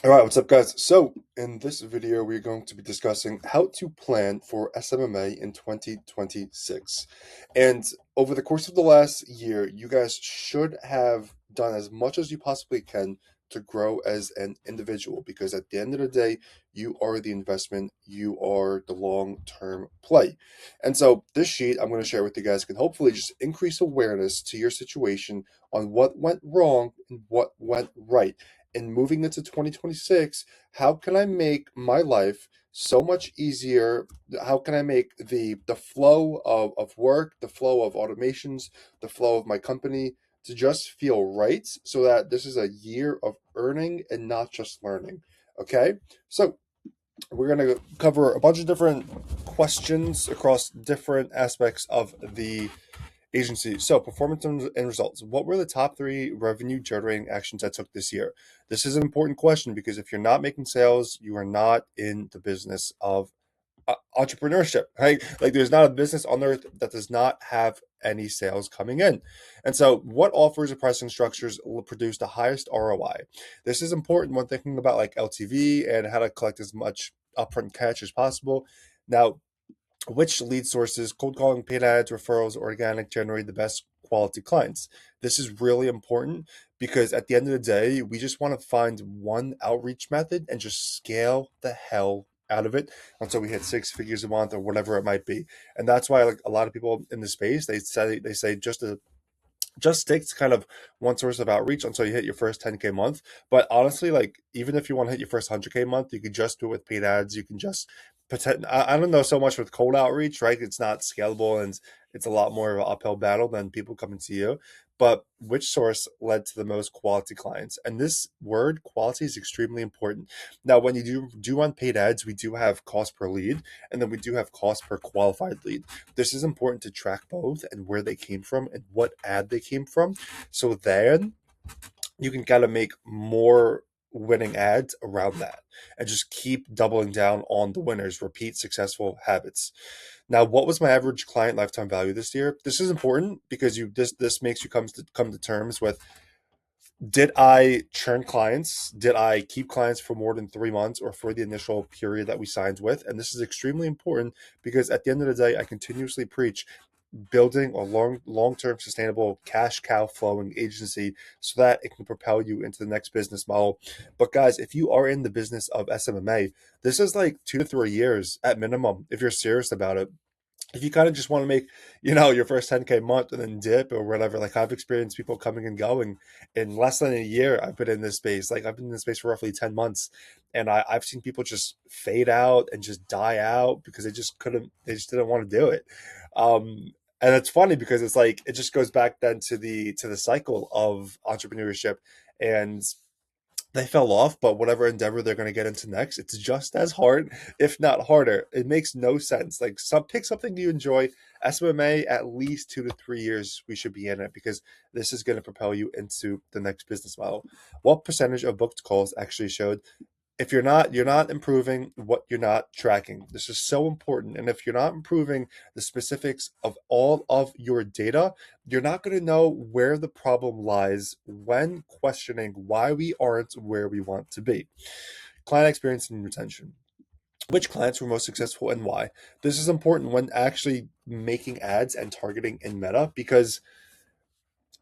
All right, what's up, guys? So, in this video, we're going to be discussing how to plan for SMMA in 2026. And over the course of the last year, you guys should have done as much as you possibly can to grow as an individual because at the end of the day, you are the investment, you are the long-term play. And so, this sheet I'm going to share with you guys can hopefully just increase awareness to your situation on what went wrong and what went right and moving into 2026, how can I make my life so much easier? How can I make the flow of work, the flow of automations, the flow of my company to just feel right so that this is a year of earning and not just learning? Okay, so we're going to cover a bunch of different questions across different aspects of the agency. So, performance and results. What were the top three revenue generating actions I took this year? This is an important question because if you're not making sales, you are not in the business of entrepreneurship, right? Like, there's not a business on earth that does not have any sales coming in. And so, what offers or pricing structures will produce the highest ROI? This is important when thinking about like LTV and how to collect as much upfront cash as possible. Now, which lead sources, cold calling, paid ads, referrals, organic, generate the best quality clients? This is really important because at the end of the day, we just want to find one outreach method and just scale the hell out of it until we hit six figures a month or whatever it might be. And that's why like a lot of people in the space they say just stick to kind of one source of outreach until you hit your first 10K month. But honestly, like even if you want to hit your first 100K month, you could just do it with paid ads. You can just pretend. I don't know so much with cold outreach, right? It's not scalable and it's a lot more of an uphill battle than people coming to you. But which source led to the most quality clients? And this word quality is extremely important. Now, when you do run paid ads, we do have cost per lead, and then we do have cost per qualified lead. This is important to track both and where they came from and what ad they came from. So then you can kind of make more winning ads around that and just keep doubling down on the winners, repeat successful habits. Now, what was my average client lifetime value this year? This is important because this makes you come to terms with, did I churn clients? Did I keep clients for more than 3 months or for the initial period that we signed with? And this is extremely important because at the end of the day, I continuously preach building a long-term sustainable cash cow flowing agency so that it can propel you into the next business model. But guys, if you are in the business of SMMA, this is like 2 to 3 years at minimum if you're serious about it. If you kind of just want to make, your first 10K month and then dip or whatever, like I've experienced people coming and going in less than a year. I've been in this space. Like I've been in this space for roughly 10 months. And I've seen people just fade out and just die out because they just didn't want to do it. And it's funny because it's like it just goes back then to the cycle of entrepreneurship, and they fell off, but whatever endeavor they're going to get into next, it's just as hard, if not harder. It makes no sense. Like pick something you enjoy. SMMA, at least 2 to 3 years, we should be in it because this is going to propel you into the next business model. What percentage of booked calls actually showed? If you're not improving what you're not tracking. This is so important. And if you're not improving the specifics of all of your data, you're not going to know where the problem lies when questioning why we aren't where we want to be. Client experience and retention. Which clients were most successful and why? This is important when actually making ads and targeting in Meta because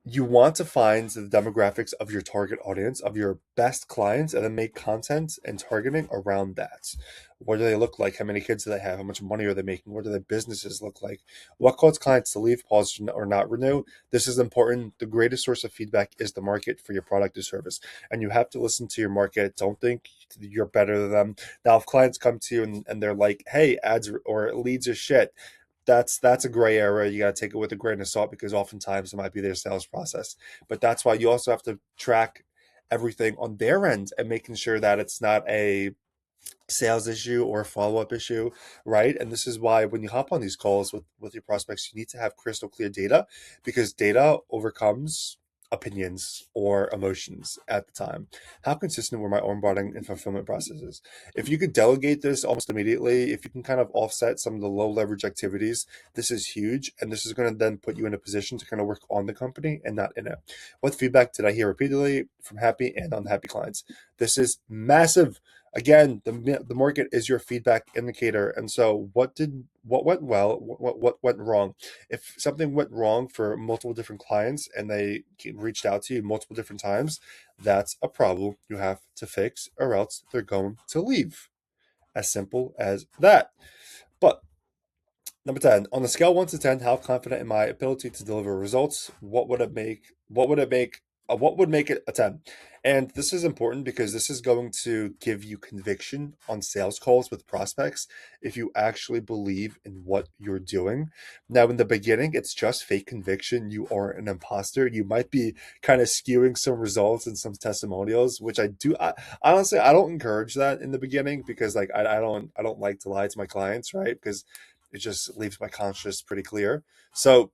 you want to find the demographics of your target audience, of your best clients, and then make content and targeting around that. What do they look like? How many kids do they have? How much money are they making? What do their businesses look like? What caused clients to leave, pause, or not renew? This is important. The greatest source of feedback is the market for your product or service. And you have to listen to your market. Don't think you're better than them. Now, if clients come to you and they're like, hey, ads or leads are shit, that's a gray area. You got to take it with a grain of salt because oftentimes it might be their sales process. But that's why you also have to track everything on their end and making sure that it's not a sales issue or a follow-up issue, right? And this is why when you hop on these calls with your prospects, you need to have crystal clear data because data overcomes opinions or emotions at the time? How consistent were my onboarding and fulfillment processes? If you could delegate this almost immediately, if you can kind of offset some of the low leverage activities, this is huge. And this is going to then put you in a position to kind of work on the company and not in it. What feedback did I hear repeatedly from happy and unhappy clients? This is massive. Again, the market is your feedback indicator. And so what went well, what went wrong? If something went wrong for multiple different clients and they reached out to you multiple different times, that's a problem you have to fix, or else they're going to leave. As simple as that. But number 10, on the scale 1 to 10, how confident in my ability to deliver results? What would make it a 10? And this is important because this is going to give you conviction on sales calls with prospects if you actually believe in what you're doing. Now, in the beginning, it's just fake conviction. You are an imposter. You might be kind of skewing some results and some testimonials, which honestly, I don't encourage that in the beginning because like I don't like to lie to my clients, right? Because it just leaves my conscience pretty clear. So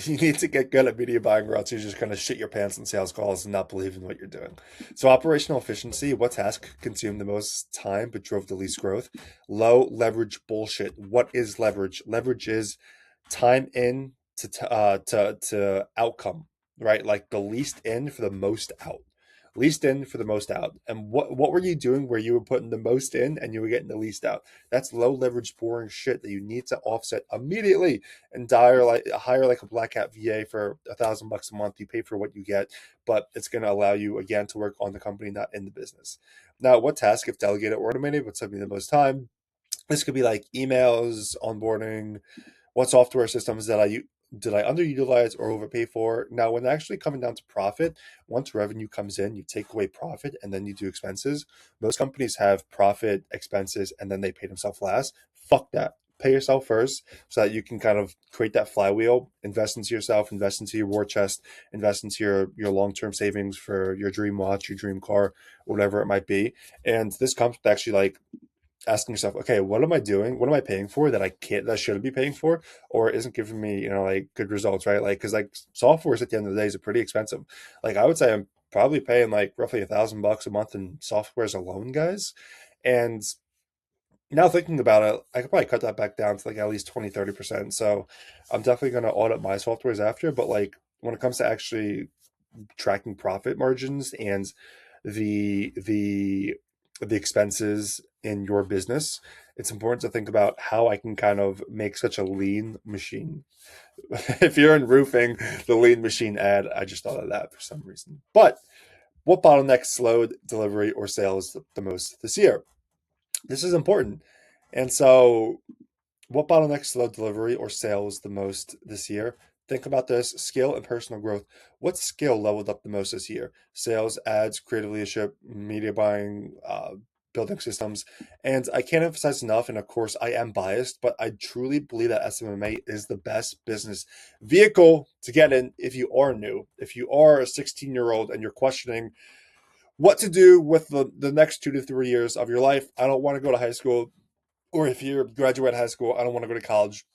you need to get good at media buying, or else you're just going to shit your pants in sales calls and not believe in what you're doing. So operational efficiency, what task consumed the most time but drove the least growth? Low leverage bullshit. What is leverage? Leverage is time in to outcome, right? Like the least in for the most out. Least in for the most out. And what were you doing where you were putting the most in and you were getting the least out? That's low leverage, boring shit that you need to offset immediately and hire like a black hat VA for $1,000 a month. You pay for what you get, but it's going to allow you again to work on the company, not in the business. Now, what task, if delegated or automated, would save me the most time? This could be like emails, onboarding, what software systems did I underutilize or overpay for? Now, when actually coming down to profit, once revenue comes in, you take away profit and then you do expenses. Most companies have profit, expenses, and then they pay themselves last. Fuck that. Pay yourself first so that you can kind of create that flywheel, invest into yourself, invest into your war chest, invest into your long-term savings for your dream watch, your dream car, whatever it might be. And this comes with actually like asking yourself, okay, what am I doing? What am I paying for that that I shouldn't be paying for, or isn't giving me, like good results, right? Like, because like softwares at the end of the day is pretty expensive. Like, I would say I'm probably paying like roughly $1,000 a month in softwares alone, guys. And now thinking about it, I could probably cut that back down to like at least 20-30%. So I'm definitely going to audit my softwares after. But like when it comes to actually tracking profit margins and the the the expenses in your business, it's important to think about how I can kind of make such a lean machine. If you're in roofing, the lean machine ad, I just thought of that for some reason. But what bottleneck slowed delivery or sales the most this year? This is important. And so what bottlenecks slow delivery or sales the most this year? Think about this: skill and personal growth. What skill leveled up the most this year? Sales, ads, creative leadership, media buying, building systems. And I can't emphasize enough, and of course I am biased, but I truly believe that SMMA is the best business vehicle to get in if you are new. If you are a 16-year-old and you're questioning what to do with the next 2 to 3 years of your life, I don't want to go to high school, or if you're graduate high school, I don't want to go to college,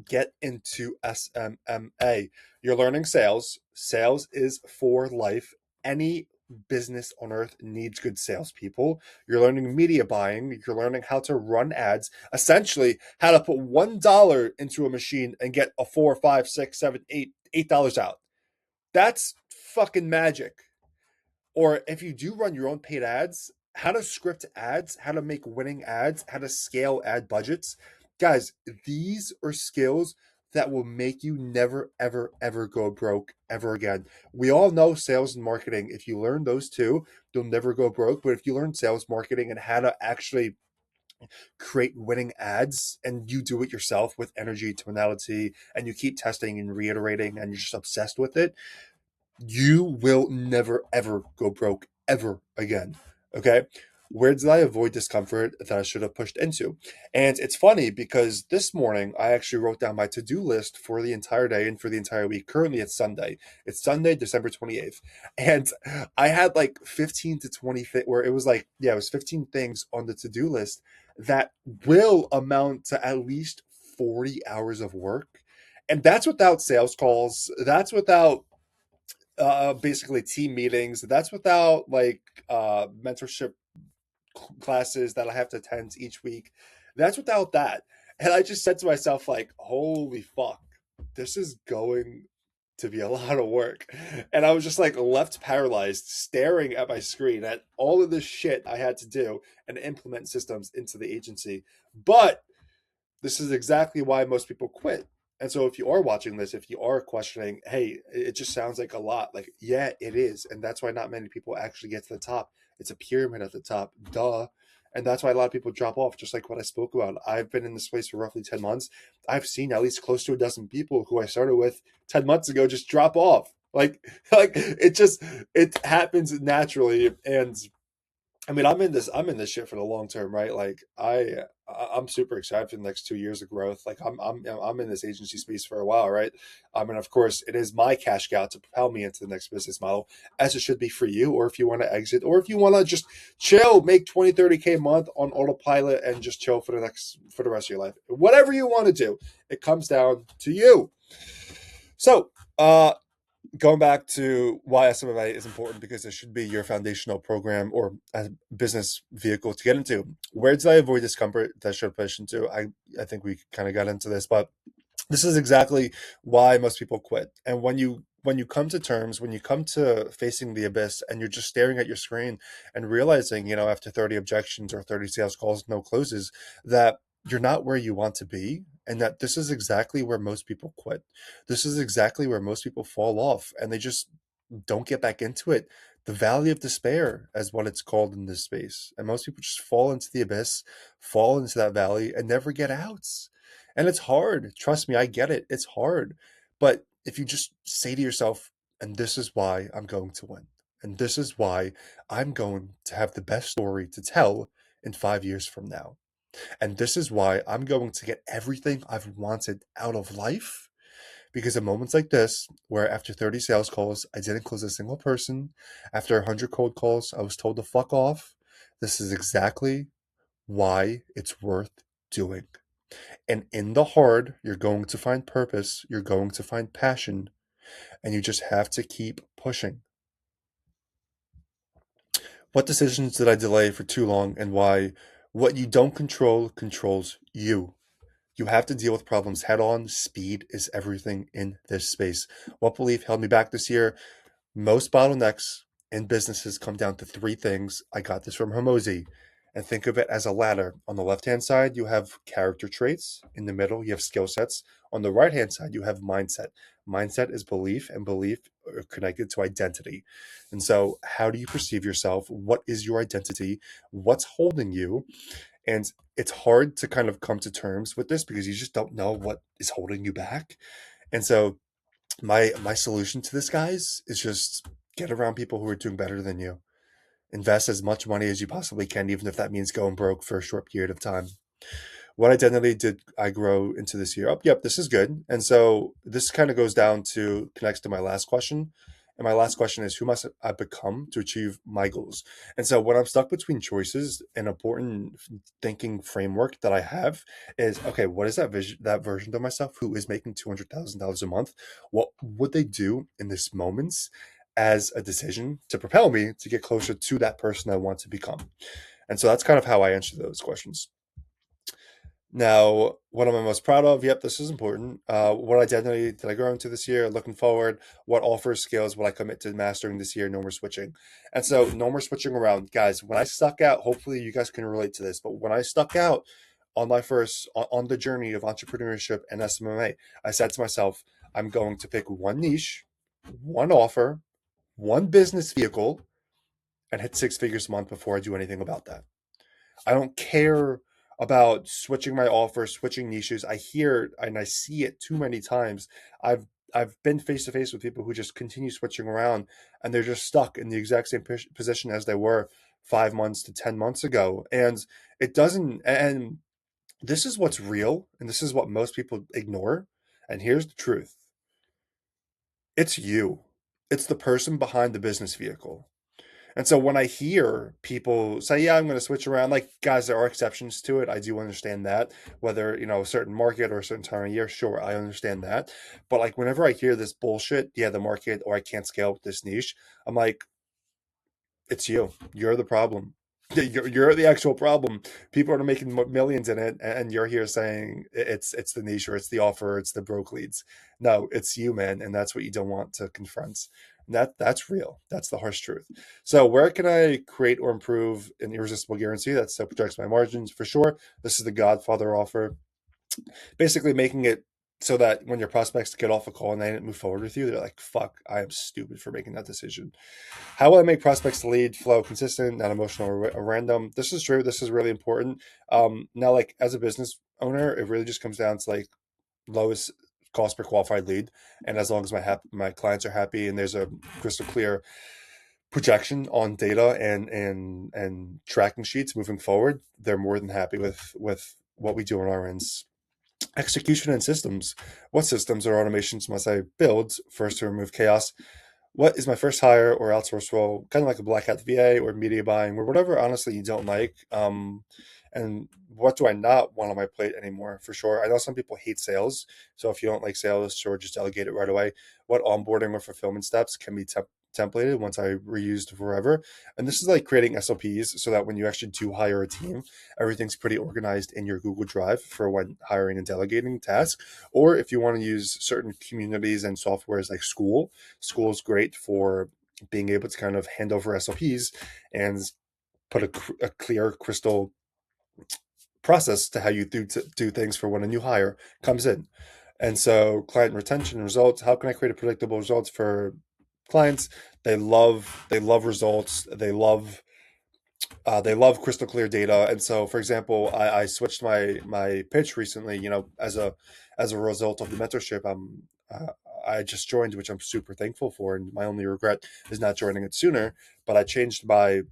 get into SMMA. You're learning sales. Sales is for life. Any business on earth needs good salespeople. You're learning media buying. You're learning how to run ads. Essentially, how to put $1 into a machine and get a four, five, six, seven, $8 out. That's fucking magic. Or if you do run your own paid ads, how to script ads, how to make winning ads, how to scale ad budgets. Guys, these are skills that will make you never, ever, ever go broke ever again. We all know sales and marketing. If you learn those two, you'll never go broke. But if you learn sales, marketing, and how to actually create winning ads and you do it yourself with energy, tonality, and you keep testing and reiterating and you're just obsessed with it, you will never ever go broke ever again. Okay. Where did I avoid discomfort that I should have pushed into? And it's funny because this morning I actually wrote down my to-do list for the entire day and for the entire week. Currently it's Sunday. It's Sunday, December 28th. And I had like 15 to 20 where it was like, yeah, it was 15 things on the to-do list that will amount to at least 40 hours of work. And that's without sales calls. That's without basically team meetings. That's without like mentorship classes that I have to attend each week. That's without that. And I just said to myself, like, holy fuck, this is going to be a lot of work. And I was just like left paralyzed, staring at my screen at all of this shit I had to do and implement systems into the agency. But this is exactly why most people quit. And so if you are watching this, if you are questioning, hey, it just sounds like a lot. Like, yeah, it is. And that's why not many people actually get to the top. It's a pyramid at the top. Duh. And that's why a lot of people drop off, just like what I spoke about. I've been in this place for roughly 10 months. I've seen at least close to a dozen people who I started with 10 months ago just drop off. Like it happens naturally. And I mean, I'm in this shit for the long term, right? Like I'm super excited for the next 2 years of growth. Like I'm in this agency space for a while, right? I mean, of course, it is my cash cow to propel me into the next business model, as it should be for you. Or if you want to exit, or if you want to just chill, make 20, 30K a month on autopilot and just chill for the rest of your life. Whatever you want to do, it comes down to you. So, going back to why SMMA is important, because it should be your foundational program or a business vehicle to get into. Where did I avoid discomfort that should push into? I think we kind of got into this, but this is exactly why most people quit. And when you come to terms, when you come to facing the abyss and you're just staring at your screen and realizing, after 30 objections or 30 sales calls, no closes, that you're not where you want to be, and that this is exactly where most people quit. This is exactly where most people fall off and they just don't get back into it. The valley of despair is what it's called in this space. And most people just fall into the abyss, fall into that valley, and never get out. And it's hard. Trust me, I get it. It's hard. But if you just say to yourself, and this is why I'm going to win, and this is why I'm going to have the best story to tell in 5 years from now, and this is why I'm going to get everything I've wanted out of life. Because in moments like this, where after 30 sales calls, I didn't close a single person, after 100 cold calls, I was told to fuck off, this is exactly why it's worth doing. And in the hard, you're going to find purpose, you're going to find passion, and you just have to keep pushing. What decisions did I delay for too long, and why? What you don't control controls you. You have to deal with problems head on. Speed is everything in this space. What belief held me back this year? Most bottlenecks in businesses come down to three things. I got this from Hormozi. And think of it as a ladder. On the left hand side, you have character traits. In the middle, you have skill sets. On the right hand side, you have mindset. Mindset is belief, and belief are connected to identity. And so, how do you perceive yourself? What is your identity? What's holding you? And it's hard to kind of come to terms with this because you just don't know what is holding you back. And so my solution to this, guys, is just get around people who are doing better than you. Invest as much money as you possibly can, even if that means going broke for a short period of time. What identity did I grow into this year? Oh, yep, this is good. And so this kind of goes down to connects to my last question. And my last question is, who must I become to achieve my goals? And so when I'm stuck between choices, an important thinking framework that I have is, okay, what is that version of myself who is making $200,000 a month? What would they do in this moment as a decision to propel me to get closer to that person I want to become? And so that's kind of how I answer those questions. Now, what am I most proud of? Yep, this is important. What identity did I grow into this year? Looking forward, what offers skills will I commit to mastering this year? No more switching. And so, no more switching around. Guys, when I stuck out, hopefully you guys can relate to this, but when I stuck out on on the journey of entrepreneurship and SMMA, I said to myself, I'm going to pick one niche, one offer, one business vehicle, and hit six figures a month before I do anything about that. I don't care about switching my offer, switching niches. I hear and I see it too many times. I've I've been face to face with people who just continue switching around and they're just stuck in the exact same position as they were 5 months to 10 months ago. And it doesn't, and this is what's real, and this is what most people ignore. And here's the truth: it's you, it's the person behind the business vehicle. And so when I hear people say, "Yeah, I'm going to switch around," like guys, there are exceptions to it. I do understand that. Whether a certain market or a certain time of year, sure, I understand that. But like whenever I hear this bullshit, yeah, the market or I can't scale with this niche, I'm like, it's you. You're the problem. You're the actual problem. People are making millions in it, and you're here saying it's the niche or it's the offer, it's the broke leads. No, it's you, man, and that's what you don't want to confront. And that's real. That's the harsh truth. So where can I create or improve an irresistible guarantee that still protects my margins? For sure, this is the Godfather offer, basically making it so that when your prospects get off a call and they didn't move forward with you, they're like, fuck, I am stupid for making that decision. How will I make prospects lead flow consistent, not emotional or random? This is true. This is really important. Now, like as a business owner, it really just comes down to like lowest cost per qualified lead. And as long as my clients are happy and there's a crystal clear projection on data and tracking sheets moving forward, they're more than happy with what we do on our ends. Execution and systems. What systems or automations must I build first to remove chaos? What is my first hire or outsource role? Kind of like a black hat VA or media buying or whatever, honestly, you don't like. And what do I not want on my plate anymore? For sure. I know some people hate sales. So if you don't like sales, sure, just delegate it right away. What onboarding or fulfillment steps can be templated once I reused forever? And this is like creating SOPs so that when you actually do hire a team, everything's pretty organized in your Google Drive for when hiring and delegating tasks. Or if you want to use certain communities and softwares like School is great for being able to kind of hand over SOPs and put a clear crystal process to how you do things for when a new hire comes in. And so client retention results, how can I create a predictable results for clients? They love results. They love crystal clear data. And so, for example, I switched my pitch recently. As a result of the mentorship, I just joined, which I'm super thankful for. And my only regret is not joining it sooner. But I changed my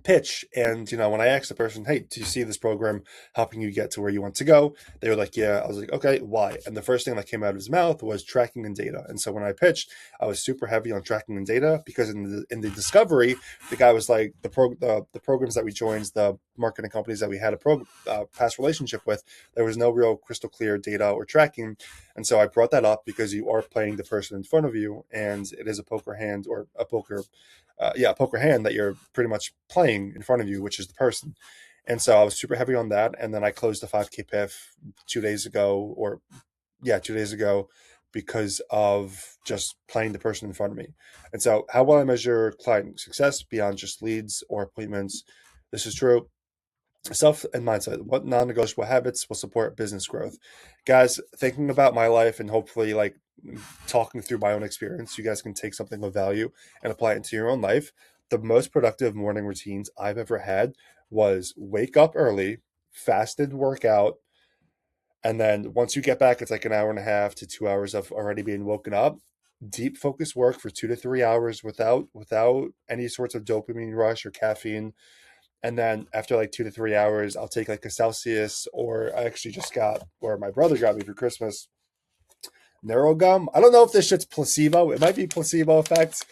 pitch, and when I asked the person, "Hey, do you see this program helping you get to where you want to go?" They were like, "Yeah." I was like, "Okay, why?" And the first thing that came out of his mouth was tracking and data. And so when I pitched, I was super heavy on tracking and data, because in the discovery, the guy was like, the programs that we joined, the marketing companies that we had a past relationship with, there was no real crystal clear data or tracking. And so I brought that up because you are playing the person in front of you, and it is a poker hand, or a poker hand that you're pretty much playing in front of you, which is the person. And so I was super heavy on that. And then I closed the 5K PIF 2 days ago, or yeah, 2 days ago, because of just playing the person in front of me. And so, how will I measure client success beyond just leads or appointments? This is true. Self and mindset. What non-negotiable habits will support business growth? Guys, thinking about my life and hopefully like talking through my own experience, you guys can take something of value and apply it into your own life. The most productive morning routines I've ever had was wake up early, fasted workout, and then once you get back, it's like an hour and a half to 2 hours of already being woken up. Deep focus work for 2 to 3 hours without any sorts of dopamine rush or caffeine. And then after like 2 to 3 hours, I'll take like a Celsius, or I actually just got, or my brother got me for Christmas, Neurogum. I don't know if this shit's placebo. It might be placebo effect.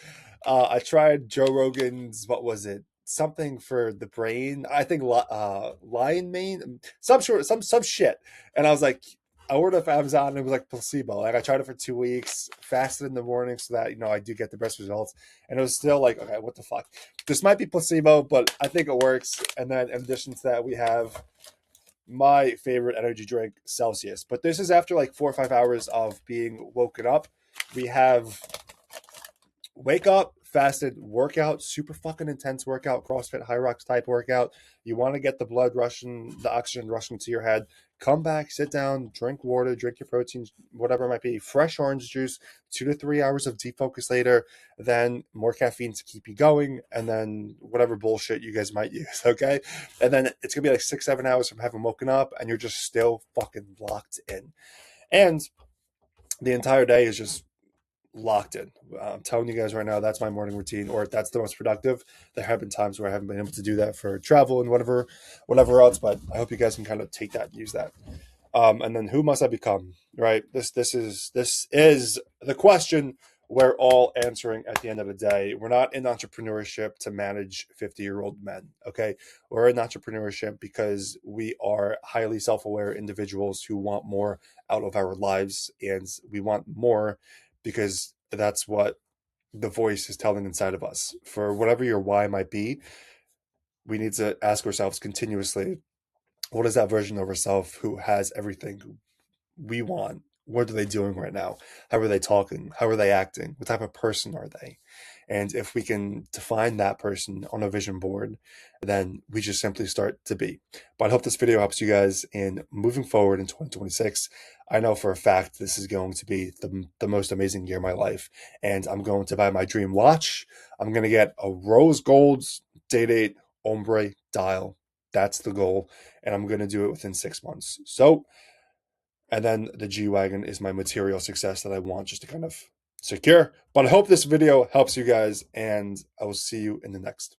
I tried Joe Rogan's, what was it? Something for the brain. I think lion mane, some shit. And I was like, I ordered it off Amazon, and it was like placebo. Like I tried it for 2 weeks, fasted in the morning so that I do get the best results. And it was still like, okay, what the fuck? This might be placebo, but I think it works. And then in addition to that, we have my favorite energy drink, Celsius. But this is after like 4 or 5 hours of being woken up. We have wake up, fasted, workout, super fucking intense workout, CrossFit, High Rocks type workout. You want to get the blood rushing, the oxygen rushing to your head. Come back, sit down, drink water, drink your protein, whatever it might be. Fresh orange juice, 2 to 3 hours of deep focus later, then more caffeine to keep you going, and then whatever bullshit you guys might use, okay? And then it's gonna be like 6, 7 hours from having woken up, and you're just still fucking locked in. And the entire day is just locked in. I'm telling you guys right now, that's my morning routine, or that's the most productive. There have been times where I haven't been able to do that for travel and whatever else, but I hope you guys can kind of take that and use that. And then who must I become? Right? This is the question. we're all answering at the end of the day. We're not in entrepreneurship to manage 50-year-old men, okay? We're in entrepreneurship because we are highly self-aware individuals who want more out of our lives, and we want more because that's what the voice is telling inside of us. For whatever your why might be, we need to ask ourselves continuously, what is that version of ourselves who has everything we want? What are they doing right now? How are they talking? How are they acting? What type of person are they? And if we can define that person on a vision board, then we just simply start to be. But I hope this video helps you guys in moving forward in 2026. I know for a fact this is going to be the most amazing year of my life. And I'm going to buy my dream watch. I'm going to get a rose gold Day-Date ombre dial. That's the goal. And I'm going to do it within 6 months. So, and then the G-Wagon is my material success that I want just to kind of secure. But I hope this video helps you guys, and I will see you in the next.